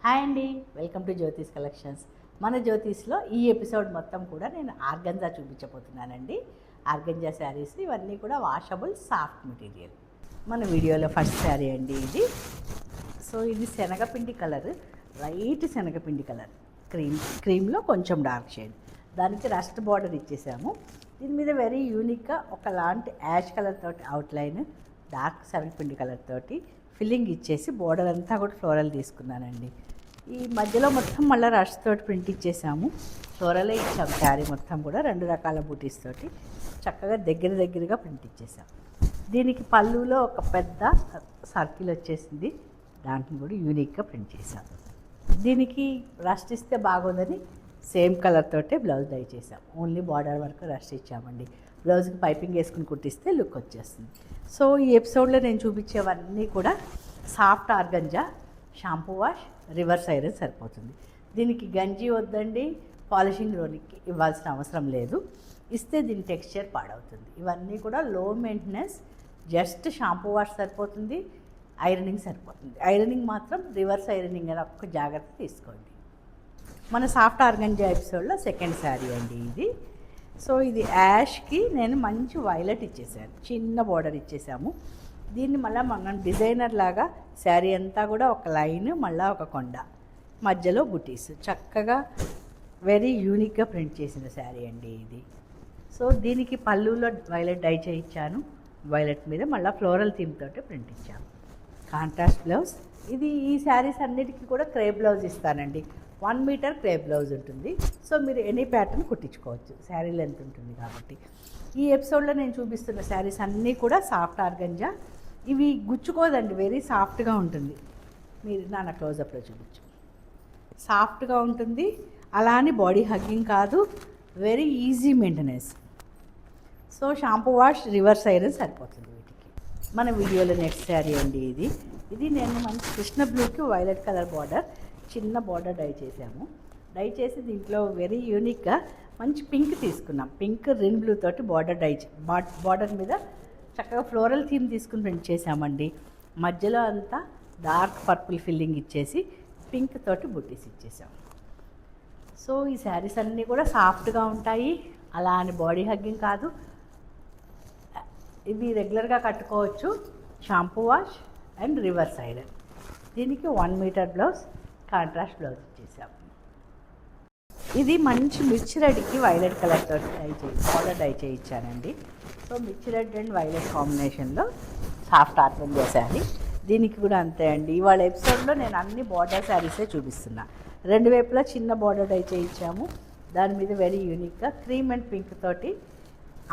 Hi అండి, welcome to Jyothish collections. మన జ్యోతిష్లో ఈ ఎపిసోడ్ మొత్తం కూడా నేను ఆర్గంజా చూపించబోతున్నానండి. ఆర్గంజా శారీస్ ఇవన్నీ కూడా వాషబుల్ సాఫ్ట్ మెటీరియల్. మన వీడియోలో ఫస్ట్ శారీ అండి ఇది. సో ఇది శనగపిండి కలర్, లైట్ శనగపిండి కలర్, క్రీమ్లో కొంచెం డార్క్ షేడ్. దానికి రస్ట్ బార్డర్ ఇచ్చేసాము. దీని మీద వెరీ యూనిక్గా ఒకలాంటి యాష్ కలర్ తోటి అవుట్లైన్, డార్క్ శనగపిండి కలర్ తోటి ఫిల్లింగ్ ఇచ్చేసి బోర్డర్ అంతా కూడా ఫ్లోరల్ తీసుకున్నానండి. ఈ మధ్యలో మొత్తం మళ్ళీ రష్ తోటి ప్రింట్ ఇచ్చేసాము. ఫ్లోరలే ఇచ్చాము శారీ మొత్తం కూడా, 2 రకాల బూటీస్ తోటి చక్కగా దగ్గరగా ప్రింట్ ఇచ్చేసాం. దీనికి పళ్ళులో ఒక పెద్ద సర్కిల్ వచ్చేసింది, దాంట్లో కూడా యూనిక్గా ప్రింట్ చేసాం. దీనికి రస్ట్ ఇస్తే బాగోదని సేమ్ కలర్ తోటే బ్లౌజ్ డై చేసాం. ఓన్లీ బార్డర్ వరకు రస్ట్ ఇచ్చామండి. బ్లౌజ్కి పైపింగ్ వేసుకుని కుట్టిస్తే లుక్ వచ్చేస్తుంది. సో ఈ ఎపిసోడ్లో నేను చూపించేవన్నీ కూడా soft organza, shampoo wash, reverse iron సరిపోతుంది. దీనికి గంజి వద్దండి, పాలిషింగ్ రోలికి ఇవ్వాల్సిన అవసరం లేదు. ఇస్తే దీని టెక్స్చర్ పాడవుతుంది. ఇవన్నీ కూడా లో మెయింటెనెన్స్, జస్ట్ షాంపూ వాష్ సరిపోతుంది, ఐరనింగ్ సరిపోతుంది. ఐరనింగ్ మాత్రం రివర్స్ ఐరనింగ్ అని ఒక్క జాగ్రత్త తీసుకోండి. మన సాఫ్ట్ ఆర్గంజా ఎపిసోడ్లో సెకండ్ శారీ అండి ఇది. సో ఇది యాష్కి నేను మంచి వైలెట్ ఇచ్చేసాను, చిన్న బార్డర్ ఇచ్చేసాము. దీన్ని మళ్ళీ మనం డిజైనర్ లాగా శారీ అంతా కూడా ఒక లైన్, మళ్ళీ ఒక కొండ, మధ్యలో బుటీస్, చక్కగా వెరీ యూనిక్గా ప్రింట్ చేసిన శారీ అండి ఇది. సో దీనికి పళ్ళులో వైలెట్ డై చేయించాను, వైలెట్ మీద మళ్ళీ ఫ్లోరల్ థీమ్ తోటి ప్రింట్ ఇచ్చాను. కాంట్రాస్ట్ బ్లౌజ్ ఇది. ఈ శారీస్ అన్నిటికీ కూడా క్రేప్ బ్లౌజ్ ఇస్తానండి. 1 మీటర్ క్రేప్ బ్లౌజ్ ఉంటుంది. సో మీరు ఎనీ ప్యాటర్న్ కుట్టించుకోవచ్చు, శారీ లెంత్ ఉంటుంది కాబట్టి. ఈ ఎపిసోడ్లో నేను చూపిస్తున్న శారీస్ అన్నీ కూడా సాఫ్ట్ ఆర్గంజా. ఇవి గుచ్చుకోదండి, వెరీ సాఫ్ట్గా ఉంటుంది. మీరు నా క్లోజప్లో చూపించు, సాఫ్ట్గా ఉంటుంది. అలా అని బాడీ హగ్గింగ్ కాదు, very easy maintenance. So shampoo wash, reverse iron సరిపోతుంది వీటికి. మన వీడియోలో నెక్స్ట్ శారీ అండి ఇది. ఇది నేను మంచి కృష్ణ బ్లూకి వైలెట్ కలర్ బార్డర్, చిన్న బార్డర్ డై చేసాము. డై చేసి దీంట్లో వెరీ యూనిక్గా మంచి పింక్ తీసుకున్నాం. పింక్ రిన్ బ్లూ తోటి బార్డర్ బార్డర్ మీద చక్కగా ఫ్లోరల్ థీమ్ తీసుకుని ప్రింట్ చేసామండి. మధ్యలో అంతా డార్క్ పర్పుల్ ఫిల్లింగ్ ఇచ్చేసి పింక్ తోటి బుట్టీస్ ఇచ్చేసాం. సో ఈ శారీస్ అన్నీ కూడా సాఫ్ట్గా ఉంటాయి, అలా అని బాడీ హగ్గింగ్ కాదు. ఇవి రెగ్యులర్గా కట్టుకోవచ్చు. Shampoo wash and reverse iron. దీనికి 1 మీటర్ బ్లౌజ్, కాంట్రాస్ట్ బ్లౌజ్ ఇచ్చేసాం. ఇది మంచి మిర్చి రెడ్కి వైలెట్ కలర్ తోటి బార్డర్ డై చేయించానండి. సో మిర్చి రెడ్ అండ్ వైలెట్ కాంబినేషన్లో సాఫ్ట్ ఆర్గంజా శారీ. దీనికి కూడా అంతే అండి. ఇవాళ ఎపిసోడ్లో నేను అన్ని బార్డర్ శారీసే చూపిస్తున్నా. 2 వైపులా చిన్న బార్డర్ డై చేయించాము. దాని మీద వెరీ యూనిక్గా క్రీమ్ అండ్ పింక్ తోటి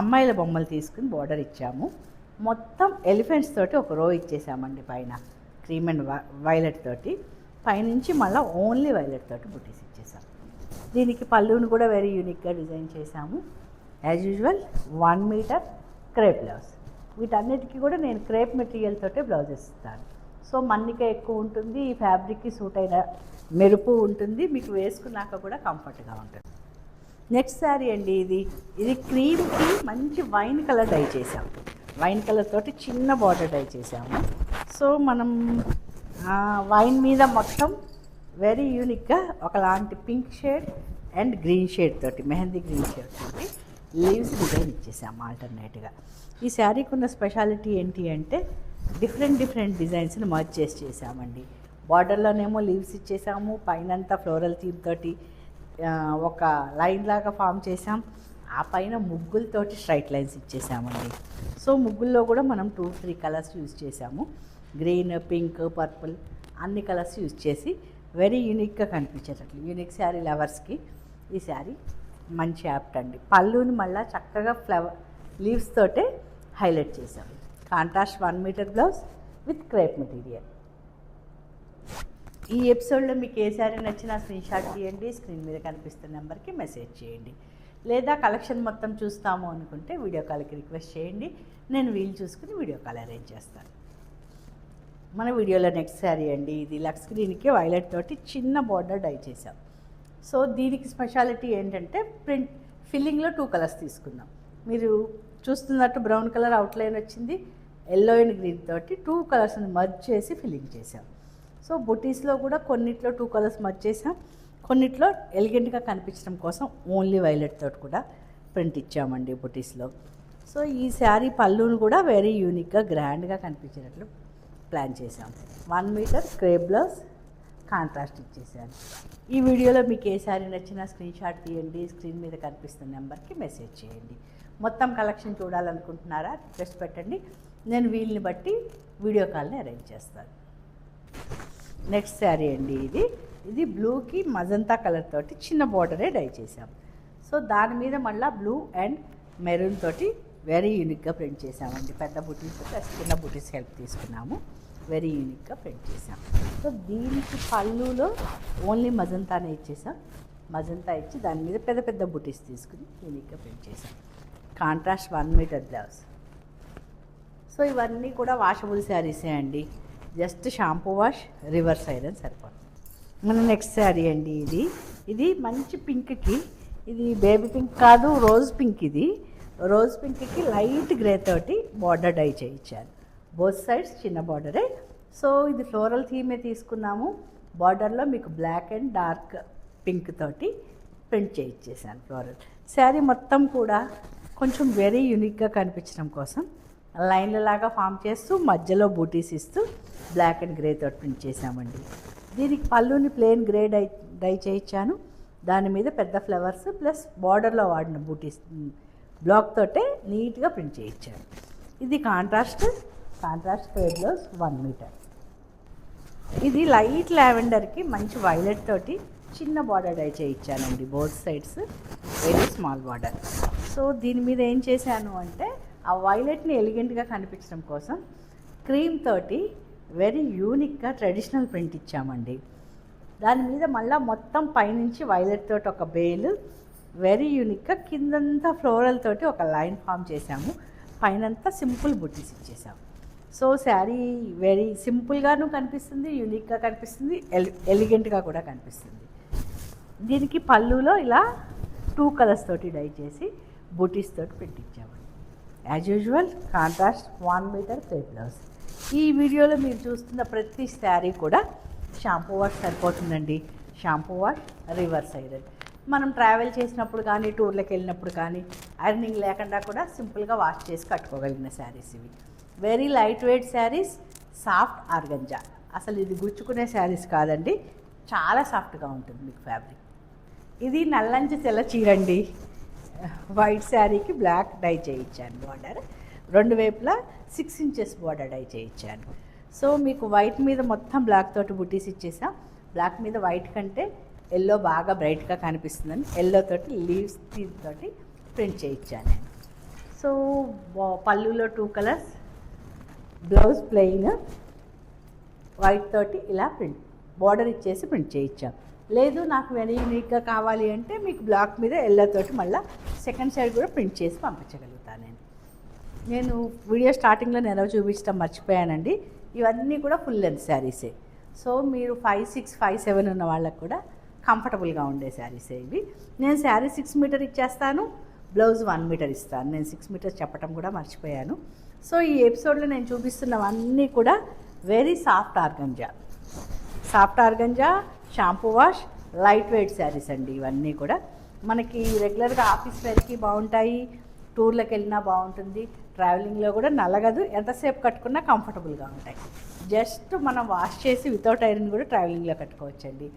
అమ్మాయిల బొమ్మలు తీసుకుని బార్డర్ ఇచ్చాము. మొత్తం ఎలిఫెంట్స్ తోటి ఒక రో ఇచ్చేసామండి పైన, క్రీమ్ అండ్ వైలెట్ తోటి. పైనుంచి మళ్ళీ ఓన్లీ వైలెట్ తోటి బుటీస్ ఇచ్చేసాము. దీనికి పళ్ళుని కూడా వెరీ యూనిక్గా డిజైన్ చేశాము. As usual 1 meter crepe blouse. వీటన్నిటికీ కూడా నేను క్రేప్ మెటీరియల్ తోటే బ్లౌజ్ ఇస్తాను. సో మన్నిక ఎక్కువ ఉంటుంది, ఈ ఫ్యాబ్రిక్కి సూట్ అయిన మెరుపు ఉంటుంది, మీకు వేసుకున్నాక కూడా కంఫర్ట్గా ఉంటుంది. నెక్స్ట్ శారీ అండి ఇది క్రీమ్కి మంచి వైన్ కలర్ డై చేసాము. వైన్ కలర్ తోటి చిన్న బార్డర్ డై చేసాము. సో మనం వైన్ మీద మొత్తం వెరీ యూనిక్గా ఒకలాంటి pink shade and green shade తోటి, మెహందీ గ్రీన్ షేడ్ తోటి లీవ్స్ డిజైన్ ఇచ్చేసాము ఆల్టర్నేట్గా. ఈ శారీకి ఉన్న స్పెషాలిటీ ఏంటి అంటే డిఫరెంట్ డిజైన్స్ని మర్జ్ చేసామండి. బార్డర్లోనేమో లీవ్స్ ఇచ్చేసాము, పైనంతా ఫ్లోరల్ థీమ్ తోటి ఒక లైన్ లాగా ఫామ్ చేసాం. ఆ పైన ముగ్గులతోటి స్ట్రైట్ లైన్స్ ఇచ్చేసామండి. సో ముగ్గుల్లో కూడా మనం 2-3 కలర్స్ యూజ్ చేసాము. గ్రీన్, పింక్, పర్పుల్ అన్ని కలర్స్ యూజ్ చేసి వెరీ యూనిక్గా కనిపించేటట్లు యూనిక్ శారీ లవర్స్కి ఈ శారీ మంచి యాప్ట్ అండి. పళ్ళుని మళ్ళీ చక్కగా ఫ్లవర్ లీవ్స్ తోటే హైలైట్ చేసాము. Contrast 1 meter blouse with crepe material. ఈ ఎపిసోడ్లో మీకు ఏ శారీ నచ్చినా స్క్రీన్ షాట్ తీయండి, స్క్రీన్ మీద కనిపిస్తున్న నెంబర్కి మెసేజ్ చేయండి. లేదా కలెక్షన్ మొత్తం చూస్తాము అనుకుంటే వీడియో కాల్కి రిక్వెస్ట్ చేయండి, నేను వీలు చూసుకుని వీడియో కాల్ అరేంజ్ చేస్తాను. మన వీడియోలో నెక్స్ట్ శారీ అండి ఇది. లక్స్ గ్రీన్కి వైలెట్ తోటి చిన్న బార్డర్ డై చేసాం. సో దీనికి స్పెషాలిటీ ఏంటంటే ప్రింట్ ఫిల్లింగ్లో 2 కలర్స్ తీసుకున్నాం. మీరు చూస్తున్నట్టు బ్రౌన్ కలర్ అవుట్లైన్ వచ్చింది, ఎల్లో అండ్ గ్రీన్ తోటి 2 కలర్స్ని మర్జ్ చేసి ఫిల్లింగ్ చేసాం. సో బుటీస్లో కూడా కొన్నిట్లో 2 కలర్స్ మర్చ్ చేసాం, కొన్నిట్లో ఎలిగెంట్గా కనిపించడం కోసం ఓన్లీ వైలెట్ తోటి కూడా ప్రింట్ ఇచ్చామండి బుటీస్లో. సో ఈ శారీ పళ్ళును కూడా వెరీ యూనిక్గా గ్రాండ్గా కనిపించేటట్లు ప్లాన్ చేసాం. 1 మీటర్ క్రేప్ బ్లౌజ్ కాంట్రాస్ట్ ఇచ్చేసాను. ఈ వీడియోలో మీకు ఏ శారీ నచ్చినా స్క్రీన్ షాట్ తీయండి, స్క్రీన్ మీద కనిపిస్తున్న నెంబర్కి మెసేజ్ చేయండి. మొత్తం కలెక్షన్ చూడాలనుకుంటున్నారా రిక్వెస్ట్ పెట్టండి, నేను వీళ్ళని బట్టి వీడియో కాల్ని అరేంజ్ చేస్తాను. నెక్స్ట్ శారీ అండి, ఇది బ్లూకి మజంతా కలర్ తోటి చిన్న బార్డరే డై చేసాం. సో దాని మీద మళ్ళీ బ్లూ అండ్ మెరూన్ తోటి వెరీ యూనిక్గా ప్రింట్ చేసామండి. పెద్ద బుటీస్ చిన్న బుటీస్ హెల్ప్ తీసుకున్నాము, వెరీ యూనిక్గా ప్రింట్ చేసాం. సో దీనికి పళ్ళులో ఓన్లీ మజంతానే ఇచ్చేసాం. మజంతా ఇచ్చి దాని మీద పెద్ద పెద్ద బుటీస్ తీసుకుని యూనిక్గా ప్రింట్ చేసాం. Contrast 1 meter blouse. సో ఇవన్నీ కూడా వాషబుల్ శారీసే అండి, just shampoo wash, reverse iron సరిపోతుంది. మన నెక్స్ట్ శారీ అండి, ఇది మంచి పింక్కి, ఇది బేబీ పింక్ కాదు, రోజ్ పింక్. ఇది రోజ్ పింక్కి లైట్ గ్రే తోటి బార్డర్ డై చేయించాను. బోత్ సైడ్స్ చిన్న బార్డరే. సో ఇది ఫ్లోరల్ థీమే తీసుకున్నాము. బార్డర్లో మీకు బ్లాక్ అండ్ డార్క్ పింక్ తోటి ప్రింట్ చేయించేసాను ఫ్లోరల్. శారీ మొత్తం కూడా కొంచెం వెరీ యూనిక్గా కనిపించడం కోసం లైన్లలాగా ఫామ్ చేస్తూ మధ్యలో బూటీస్ ఇస్తూ బ్లాక్ అండ్ గ్రే తోటి ప్రింట్ చేసామండి. దీనికి పళ్ళుని ప్లెయిన్ గ్రే డై చేయించాను. దాని మీద పెద్ద ఫ్లవర్స్ ప్లస్ బార్డర్లో వాడిన బూటీస్ బ్లాక్ తోటే నీట్గా ప్రింట్ చేయించాను. ఇది కాంట్రాస్ట్ క్రేప్ బ్లౌజ్ 1 మీటర్. ఇది లైట్ లావెండర్కి మంచి వైలెట్ తోటి చిన్న బార్డర్ డై చేయించానండి, both sides very small border. So దీని మీద ఏం చేశాను అంటే ఆ వైలెట్ని ఎలిగెంట్గా కనిపించడం కోసం క్రీమ్ తోటి వెరీ యూనిక్గా ట్రెడిషనల్ ప్రింట్ ఇచ్చామండి. దాని మీద మళ్ళీ మొత్తం పైనుంచి వైలెట్ తోటి ఒక బేలు, వెరీ యూనిక్గా కిందంతా ఫ్లోరల్ తోటి ఒక లైన్ ఫామ్ చేసాము, పైనంతా సింపుల్ బుట్టీస్ ఇచ్చేసాము. సో శారీ వెరీ సింపుల్గాను కనిపిస్తుంది, యూనిక్గా కనిపిస్తుంది, ఎలిగెంట్గా కూడా కనిపిస్తుంది. దీనికి పళ్ళులో ఇలా 2 కలర్స్ తోటి డై చేసి బుటీస్ తోటి పెట్టించామండి. As usual contrast 1 meter crepe blouse. ఈ వీడియోలో మీరు చూస్తున్న ప్రతి శారీ కూడా షాంపూ వాష్ సరిపోతుందండి. Shampoo wash, reverse iron. మనం ట్రావెల్ చేసినప్పుడు కానీ టూర్లకు వెళ్ళినప్పుడు కానీ ఐరనింగ్ లేకుండా కూడా సింపుల్గా వాష్ చేసి కట్టుకోగలిగిన శారీస్ ఇవి. Very light wait saris, soft organza. అసలు ఇది గుచ్చుకునే శారీస్ కాదండి, చాలా సాఫ్ట్గా ఉంటుంది మీకు ఫ్యాబ్రిక్. ఇది నల్లంచి తెల్ల చీరండి, వైట్ శారీకి బ్లాక్ డై చేయించాను బార్డర్. 2 వైపులా 6 ఇంచెస్ బార్డర్ డై చేయించాను. సో మీకు వైట్ మీద మొత్తం బ్లాక్ తోటి బుటీస్ ఇచ్చేసాం. బ్లాక్ మీద వైట్ కంటే ఎల్లో బాగా బ్రైట్గా కనిపిస్తుందని ఎల్లో తోటి లీవ్స్ తోటి ప్రింట్ చేయించాను నేను. సో పళ్ళులో 2 కలర్స్, బ్లౌజ్ ప్లెయిన్, వైట్ తోటి ఇలా ప్రింట్ బార్డర్ ఇచ్చేసి ప్రింట్ చేయించాం. లేదు నాకు వెరీ యూనిక్గా కావాలి అంటే మీకు బ్లాక్ మీద ఎల్లో తోటి మళ్ళీ సెకండ్ సైడ్ కూడా ప్రింట్ చేసి పంపించగలుగుతాను నేను వీడియో స్టార్టింగ్లో నెరవ చూపించడం మర్చిపోయానండి. ఇవన్నీ కూడా ఫుల్ లెంత్ శారీసే. సో మీరు 5, 6, 5, 7 ఉన్న వాళ్ళకు కూడా కంఫర్టబుల్గా ఉండే శారీసే ఇవి. నేను శారీ 6 మీటర్ ఇచ్చేస్తాను, బ్లౌజ్ 1 మీటర్ ఇస్తాను. నేను 6 మీటర్స్ చెప్పడం కూడా మర్చిపోయాను. సో ఈ ఎపిసోడ్లో నేను చూపిస్తున్నవన్నీ కూడా very soft organza, shampoo wash, light weight saris అండి. ఇవన్నీ కూడా మనకి రెగ్యులర్గా ఆఫీస్ వేర్కి బాగుంటాయి, టూర్లకు వెళ్ళినా బాగుంటుంది, ట్రావెలింగ్లో కూడా నలగదు, ఎంతసేపు కట్టుకున్నా కంఫర్టబుల్గా ఉంటాయి. జస్ట్ మనం వాష్ చేసి వితౌట్ ఐరన్ కూడా ట్రావెలింగ్లో కట్టుకోవచ్చండి,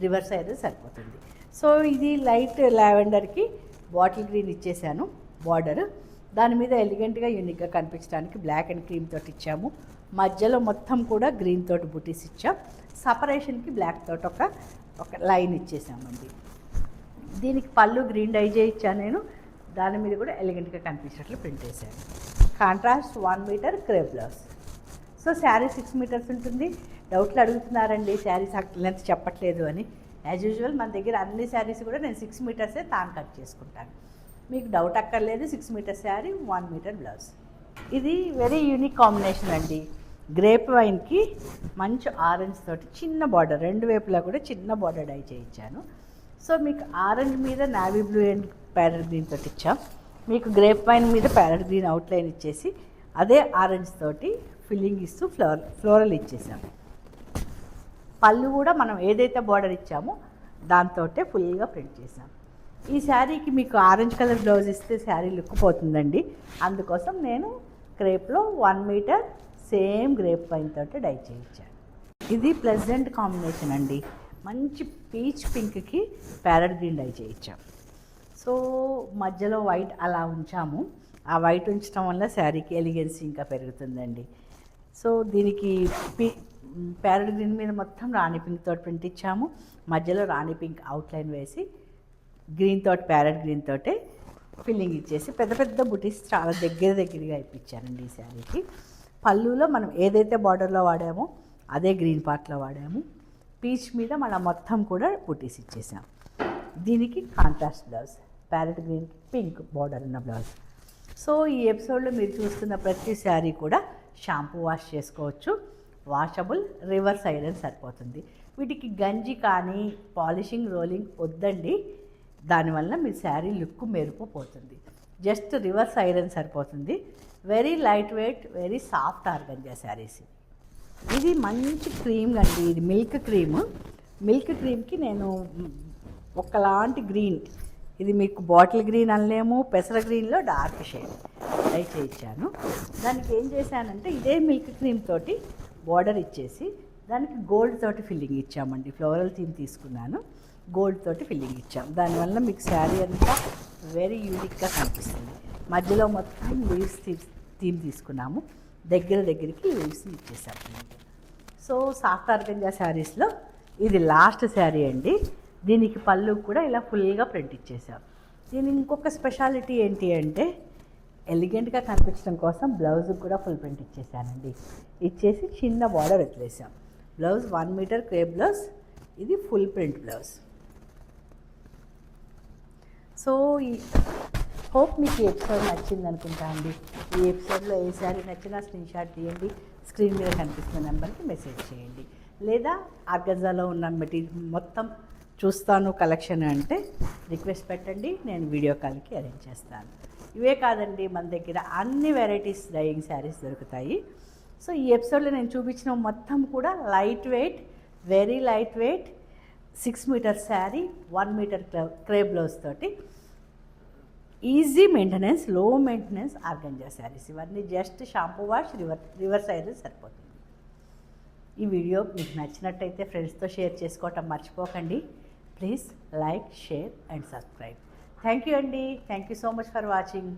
రివర్స్ ఐరన్ సరిపోతుంది. సో ఇది లైట్ లావెండర్కి బాటిల్ గ్రీన్ ఇచ్చేసాను బార్డర్. దాని మీద ఎలిగెంట్గా యూనిక్గా కనిపించడానికి బ్లాక్ అండ్ క్రీమ్ తోటి ఇచ్చాము. మధ్యలో మొత్తం కూడా గ్రీన్ తోటి బుటీస్ ఇచ్చాం. సపరేషన్కి బ్లాక్ తోటి ఒక లైన్ ఇచ్చేసామండి. దీనికి పళ్ళు గ్రీన్ డై చేయించాను నేను, దాని మీద కూడా ఎలిగెంట్గా కనిపించినట్లు ప్రింట్ వేసాను. Contrast 1 meter crepe blouse. So sari 6 meters ఉంటుంది. డౌట్లు అడుగుతున్నారండి శారీ లెంత్ చెప్పట్లేదు అని. యాజ్ యూజువల్ మన దగ్గర అన్ని శారీస్ కూడా నేను 6 మీటర్సే కట్ చేసుకుంటాను. మీకు డౌట్ అక్కర్లేదు. 6 మీటర్ శారీ, 1 మీటర్ బ్లౌజ్. ఇది వెరీ యూనిక్ కాంబినేషన్ అండి. గ్రేప్ వైన్కి మంచి ఆరెంజ్ తోటి చిన్న బార్డర్, 2 వైపులా కూడా చిన్న బార్డర్ డై చేయించాను. సో మీకు ఆరెంజ్ మీద navy blue and parrot green తోటి ఇచ్చాం. మీకు గ్రేప్ వైన్ మీద ప్యారెట్ గ్రీన్ అవుట్లైన్ ఇచ్చేసి అదే ఆరెంజ్ తోటి ఫిల్లింగ్ ఇస్తూ ఫ్లోరల్ ఇచ్చేసాం. పళ్ళు కూడా మనం ఏదైతే బార్డర్ ఇచ్చామో దాంతో ఫుల్గా ప్రింట్ చేసాం. ఈ శారీకి మీకు ఆరెంజ్ కలర్ బ్లౌజ్ ఇస్తే శారీ లుక్ పోతుందండి. అందుకోసం నేను క్రేప్లో 1 మీటర్ సేమ్ గ్రేప్ వైన్ తోటి డై చేయించాను. ఇది ప్లెజెంట్ కాంబినేషన్ అండి. మంచి పీచ్ పింక్కి ప్యారెట్ గ్రీన్ డై చేయించాం. సో మధ్యలో వైట్ అలా ఉంచాము. ఆ వైట్ ఉంచడం వల్ల శారీకి ఎలిగెన్స్ ఇంకా పెరుగుతుందండి. సో దీనికి ప్యారెట్ గ్రీన్ మీద మొత్తం రాణి పింక్ తోటి ప్రింట్ ఇచ్చాము. మధ్యలో రాణి పింక్ అవుట్లైన్ వేసి గ్రీన్ తోటి ప్యారెట్ గ్రీన్ తోటే ఫిల్లింగ్ ఇచ్చేసి పెద్ద పెద్ద బుటీస్ చాలా దగ్గరగా ఇప్పించానండి ఈ శారీకి. పళ్ళులో మనం ఏదైతే బార్డర్లో వాడామో అదే గ్రీన్ పార్ట్లో వాడాము. పీచ్ మీద మనం మొత్తం కూడా బుటీస్ ఇచ్చేసాం. దీనికి contrast blouse, parrot green pink border ఉన్న బ్లౌజ్. సో ఈ ఎపిసోడ్లో మీరు చూస్తున్న ప్రతి శారీ కూడా షాంపూ వాష్ చేసుకోవచ్చు. వాషబుల్, రివర్స్ ఐరన్ సరిపోతుంది. వీటికి గంజి కానీ పాలిషింగ్, రోలింగ్ వద్దండి. దానివల్ల మీ శారీ లుక్ మెరుపు పోతుంది. జస్ట్ రివర్స్ ఐరన్ సరిపోతుంది. Very light weight, very soft organza saris. ఇది మంచి క్రీమ్ అండి. ఇది మిల్క్ క్రీమ్. మిల్క్ క్రీమ్కి నేను ఒకలాంటి గ్రీన్, ఇది మీకు బాటిల్ గ్రీన్ అనలేము, పెసర గ్రీన్లో డార్క్ షేడ్ ట్రై చేయించాను. దానికి ఏం చేశానంటే ఇదే మిల్క్ క్రీమ్ తోటి బార్డర్ ఇచ్చేసి దానికి గోల్డ్ తోటి ఫిల్లింగ్ ఇచ్చామండి. ఫ్లోరల్ థీమ్ తీసుకున్నాను, గోల్డ్ తోటి ఫిల్లింగ్ ఇచ్చాం. దానివల్ల మీకు శారీ అంతా వెరీ యూనిక్గా కనిపిస్తుంది. మధ్యలో మొత్తం లీవ్స్ థీమ్ తీసుకున్నాము. దగ్గరికి లీవ్స్ ఇచ్చేసాము. సో సాఫ్ట్ ఆర్గంజా శారీస్లో ఇది లాస్ట్ శారీ అండి. దీనికి పళ్ళు కూడా ఇలా ఫుల్గా ప్రింట్ ఇచ్చేసాం. దీని ఇంకొక స్పెషాలిటీ ఏంటి అంటే ఎలిగెంట్గా కనిపించడం కోసం బ్లౌజ్కి కూడా ఫుల్ ప్రింట్ ఇచ్చేసానండి. ఇచ్చేసి చిన్న బార్డర్ వదిలేసాం. బ్లౌజ్ 1 మీటర్ క్రేప్ బ్లౌజ్, ఇది ఫుల్ ప్రింట్ బ్లౌజ్. సో ఈ హోప్ మీకు ఈ ఎపిసోడ్ నచ్చింది అనుకుంటా అండి. ఈ ఎపిసోడ్లో ఏ శారీ నచ్చినా స్క్రీన్ షాట్ తీయండి, స్క్రీన్ మీద కనిపిస్తున్న నెంబర్కి మెసేజ్ చేయండి. లేదా ఆర్గంజాలో ఉన్న మెటీరియల్ మొత్తం చూస్తాను కలెక్షన్ అంటే రిక్వెస్ట్ పెట్టండి, నేను వీడియో కాల్కి అరేంజ్ చేస్తాను. ఇవే కాదండి, మన దగ్గర అన్ని వెరైటీస్ డైయింగ్ శారీస్ దొరుకుతాయి. సో ఈ ఎపిసోడ్లో నేను చూపించిన మొత్తం కూడా light weight, very light weight 6 meter sari, 1 meter crepe blouse తోటి easy maintenance, low maintenance organza saris. ఇవన్నీ just shampoo wash, reverse iron సరిపోతుంది. ఈ వీడియో మీకు నచ్చినట్టయితే ఫ్రెండ్స్తో షేర్ చేసుకోవటం మర్చిపోకండి. Please like, share and subscribe. Thank you అండి. Thank you so much for watching.